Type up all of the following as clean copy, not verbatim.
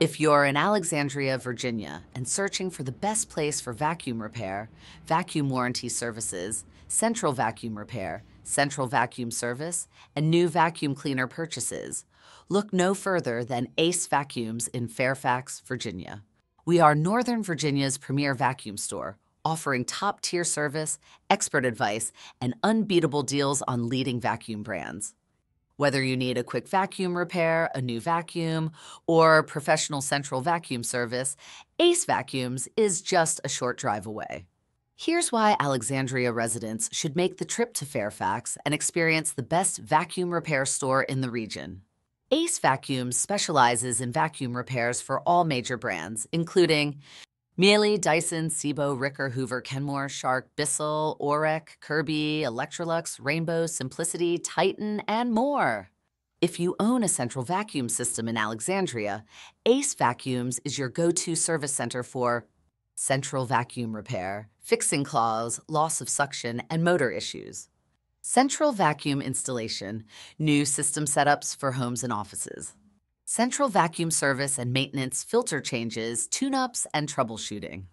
If you're in Alexandria, Virginia, and searching for the best place for vacuum repair, vacuum warranty services, central vacuum repair, central vacuum service, and new vacuum cleaner purchases, look no further than Acevacuums in Fairfax, Virginia. We are Northern Virginia's premier vacuum store, offering top-tier service, expert advice, and unbeatable deals on leading vacuum brands. Whether you need a quick vacuum repair, a new vacuum, or professional central vacuum service, Acevacuums is just a short drive away. Here's why Alexandria residents should make the trip to Fairfax and experience the best vacuum repair store in the region. Acevacuums specializes in vacuum repairs for all major brands, including Miele, Dyson, Sebo, Ricker, Hoover, Kenmore, Shark, Bissell, Orek, Kirby, Electrolux, Rainbow, Simplicity, Titan, and more. If you own a central vacuum system in Alexandria, Acevacuums is your go-to service center for central vacuum repair, fixing claws, loss of suction, and motor issues. Central vacuum installation, new system setups for homes and offices. Central vacuum service and maintenance, filter changes, tune-ups, and troubleshooting.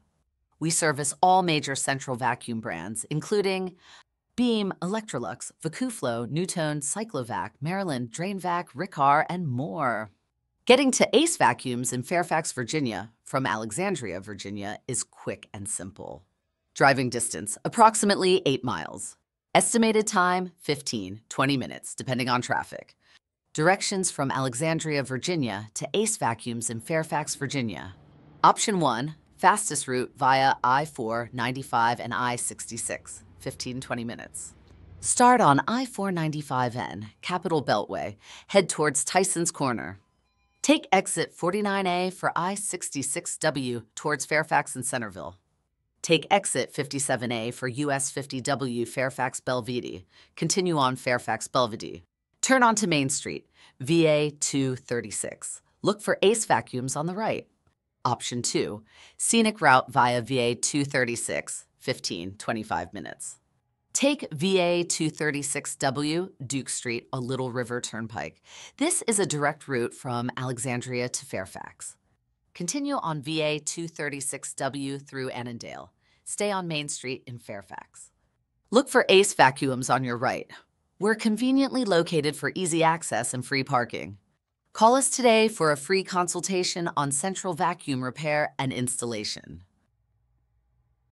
We service all major central vacuum brands, including Beam, Electrolux, VacuFlow, Newtone, Cyclovac, Maryland, DrainVac, Riccar, and more. Getting to Acevacuums in Fairfax, Virginia, from Alexandria, Virginia, is quick and simple. Driving distance, approximately 8 miles. Estimated time, 15-20 minutes, depending on traffic. Directions from Alexandria, Virginia to Acevacuums in Fairfax, Virginia. Option 1, fastest route via I-495 and I-66, 15-20 minutes. Start on I-495N, Capitol Beltway, head towards Tyson's Corner. Take exit 49A for I-66W towards Fairfax and Centerville. Take exit 57A for US 50W Fairfax Belvidere. Continue on Fairfax Belvidere. Turn onto Main Street, VA 236. Look for Acevacuums on the right. Option 2, scenic route via VA 236, 15-25 minutes. Take VA 236W, Duke Street, a Little River Turnpike. This is a direct route from Alexandria to Fairfax. Continue on VA 236W through Annandale. Stay on Main Street in Fairfax. Look for Acevacuums on your right. We're conveniently located for easy access and free parking. Call us today for a free consultation on central vacuum repair and installation.